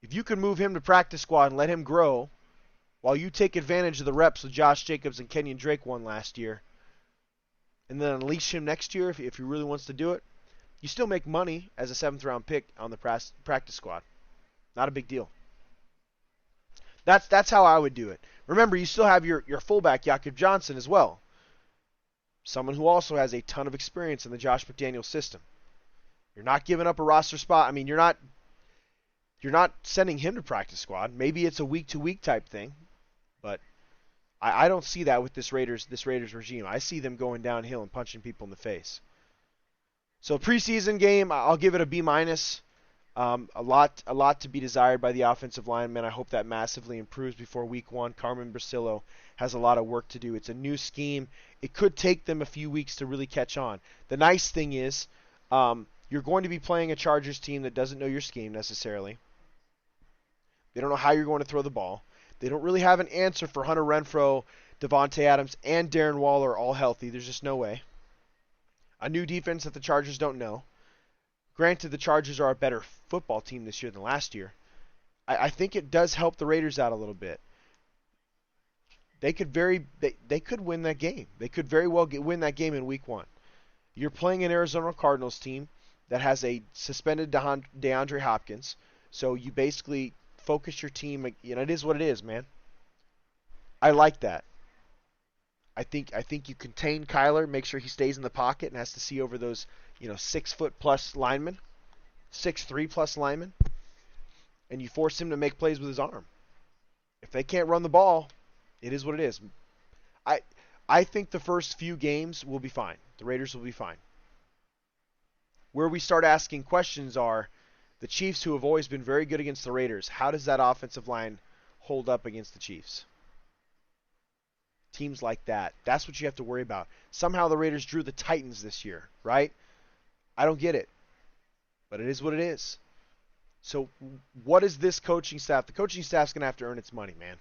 if you can move him to practice squad and let him grow, while you take advantage of the reps with Josh Jacobs and Kenyon Drake won last year, and then unleash him next year if he really wants to do it, you still make money as a 7th round pick on the practice squad. Not a big deal. That's how I would do it. Remember, you still have your fullback, Jakob Johnson, as well. Someone who also has a ton of experience in the Josh McDaniels system. You're not giving up a roster spot. I mean, you're not sending him to practice squad. Maybe it's a week-to-week type thing, but I don't see that with this Raiders regime. I see them going downhill and punching people in the face. So preseason game, I'll give it a B-. A lot to be desired by the offensive linemen. I hope that massively improves before week 1. Carmen Bracillo has a lot of work to do. It's a new scheme. It could take them a few weeks to really catch on. The nice thing is you're going to be playing a Chargers team that doesn't know your scheme necessarily. They don't know how you're going to throw the ball. They don't really have an answer for Hunter Renfrow, Devontae Adams, and Darren Waller all healthy. There's just no way. A new defense that the Chargers don't know. Granted, the Chargers are a better football team this year than last year. I think it does help the Raiders out a little bit. They could win that game. They could very well win that game in Week 1. You're playing an Arizona Cardinals team that has a suspended DeAndre Hopkins, so you basically focus your team. It is what it is, man. I like that. I think you contain Kyler, make sure he stays in the pocket and has to see over those 6 foot plus linemen, 6'3" plus linemen, and you force him to make plays with his arm. If they can't run the ball, it is what it is. I think the first few games will be fine. The Raiders will be fine. Where we start asking questions are the Chiefs, who have always been very good against the Raiders. How does that offensive line hold up against the Chiefs? Teams like that. That's what you have to worry about. Somehow the Raiders drew the Titans this year, right? I don't get it. But it is what it is. So what is this coaching staff? The coaching staff's going to have to earn its money, man.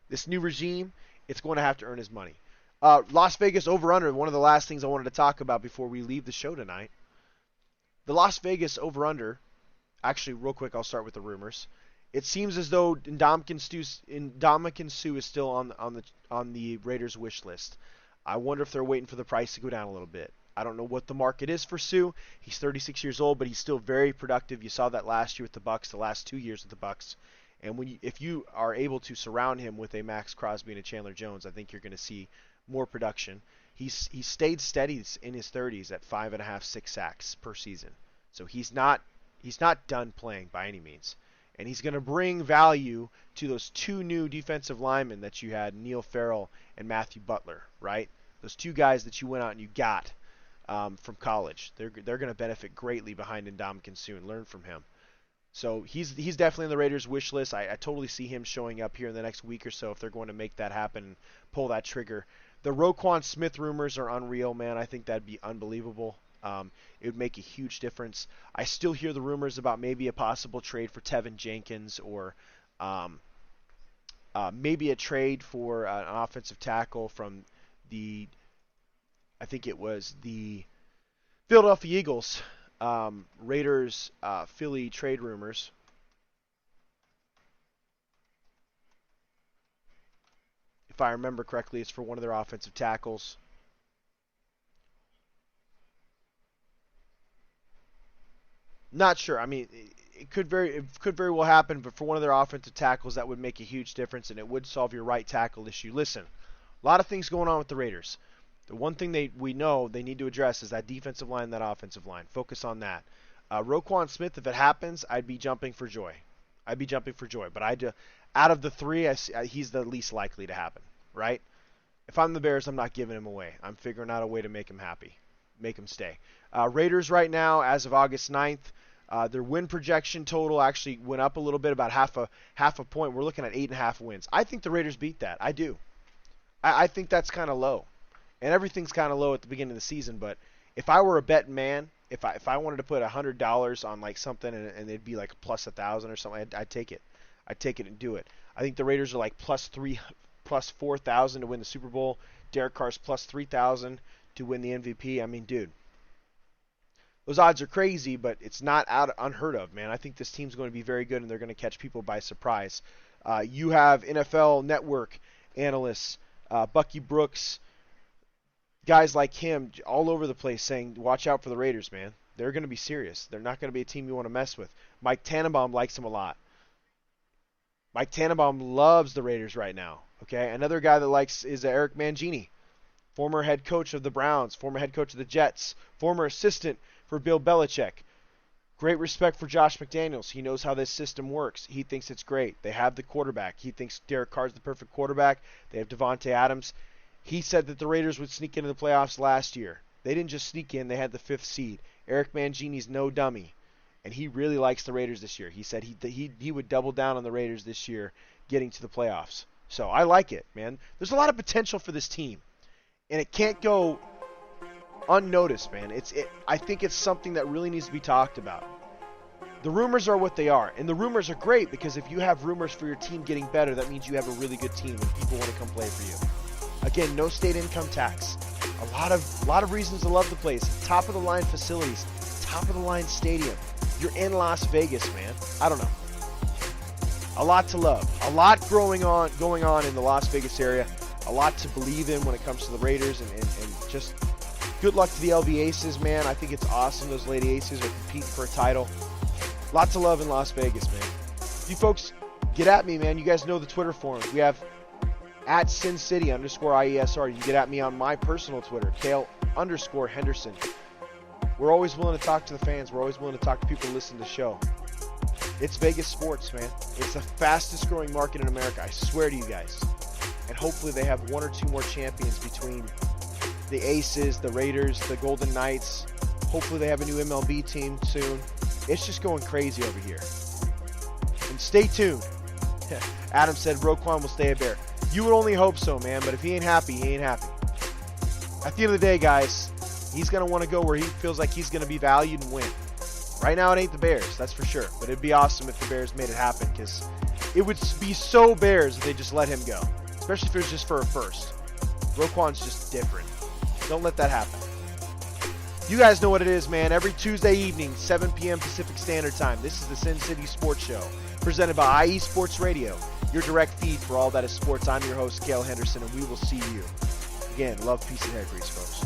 This new regime, it's going to have to earn its money. Las Vegas over-under, one of the last things I wanted to talk about before we leave the show tonight. The Las Vegas over-under, actually, real quick, I'll start with the rumors. It seems as though Ndamukong Suh is still on the Raiders' wish list. I wonder if they're waiting for the price to go down a little bit. I don't know what the market is for Suh. He's 36 years old, but he's still very productive. You saw that last year with the Bucs, the last 2 years with the Bucs. And if you are able to surround him with a Max Crosby and a Chandler Jones, I think you're going to see more production. He's stayed steady in his 30s at 5.5, 6 sacks per season. So he's not done playing by any means. And he's going to bring value to those 2 new defensive linemen that you had, Neil Farrell and Matthew Butler, right? Those 2 guys that you went out and you got from college. They're going to benefit greatly behind Ndamukong Suh and learn from him. So he's definitely on the Raiders' wish list. I totally see him showing up here in the next week or so if they're going to make that happen and pull that trigger. The Roquan Smith rumors are unreal, man. I think that'd be unbelievable. It would make a huge difference. I still hear the rumors about maybe a possible trade for Tevin Jenkins or maybe a trade for an offensive tackle from I think it was the Philadelphia Eagles. Raiders, Philly trade rumors. If I remember correctly, it's for one of their offensive tackles. Not sure. I mean, it could very well happen, but for one of their offensive tackles, that would make a huge difference, and it would solve your right tackle issue. Listen, a lot of things going on with the Raiders. The one thing we know they need to address is that defensive line, that offensive line. Focus on that. Roquan Smith, if it happens, I'd be jumping for joy. But out of the 3, he's the least likely to happen, right? If I'm the Bears, I'm not giving him away. I'm figuring out a way to make him happy, make him stay. Raiders right now, as of August 9th, their win projection total actually went up a little bit, about half a point. We're looking at 8.5 wins. I think the Raiders beat that. I do. I think that's kind of low. And everything's kind of low at the beginning of the season, but if I were a betting man, if I wanted to put $100 on like something and it'd be like plus 1,000 or something, I'd take it. I'd take it and do it. I think the Raiders are like plus 4,000 to win the Super Bowl. Derek Carr's plus 3,000 to win the MVP. I mean, dude, those odds are crazy, but it's not unheard of, man. I think this team's going to be very good and they're going to catch people by surprise. You have NFL Network analysts, Bucky Brooks, guys like him all over the place saying, watch out for the Raiders, man. They're going to be serious. They're not going to be a team you want to mess with. Mike Tannenbaum likes them a lot. Mike Tannenbaum loves the Raiders right now. Okay, another guy that likes is Eric Mangini, former head coach of the Browns, former head coach of the Jets, former assistant for Bill Belichick. Great respect for Josh McDaniels. He knows how this system works. He thinks it's great. They have the quarterback. He thinks Derek Carr's the perfect quarterback. They have Devontae Adams. He said that the Raiders would sneak into the playoffs last year. They didn't just sneak in. They had the 5th seed. Eric Mangini's no dummy, and he really likes the Raiders this year. He said he would double down on the Raiders this year getting to the playoffs. So I like it, man. There's a lot of potential for this team, and it can't go unnoticed, man. I think it's something that really needs to be talked about. The rumors are what they are, and the rumors are great because if you have rumors for your team getting better, that means you have a really good team and people want to come play for you. Again, no state income tax. A lot of reasons to love the place. Top of the line facilities. top of the line stadium. You're in Las Vegas, man. I don't know. A lot to love. A lot going on in the Las Vegas area. A lot to believe in when it comes to the Raiders, and just good luck to the LV Aces, man. I think it's awesome those Lady Aces are competing for a title. Lots of love in Las Vegas, man. You folks, get at me, man. You guys know the Twitter forums. We have at SinCity_IESR. You can get at me on my personal Twitter, Kale_Henderson. We're always willing to talk to the fans. We're always willing to talk to people who listen to the show. It's Vegas sports, man. It's the fastest growing market in America. I swear to you guys. And hopefully they have one or two more champions between the Aces, the Raiders, the Golden Knights. Hopefully they have a new MLB team soon. It's just going crazy over here. And stay tuned. Adam said Roquan will stay a Bear. You would only hope so, man. But if he ain't happy, he ain't happy. At the end of the day, guys, he's going to want to go where he feels like he's going to be valued and win. Right now it ain't the Bears, that's for sure. But it'd be awesome if the Bears made it happen, because it would be so Bears if they just let him go. Especially if it was just for a first. Roquan's just different. Don't let that happen. You guys know what it is, man. Every Tuesday evening, 7 p.m. Pacific Standard Time, this is the Sin City Sports Show, presented by IE Sports Radio, your direct feed for all that is sports. I'm your host, Kale Henderson, and we will see you. Again, love, peace, and hair grease, folks.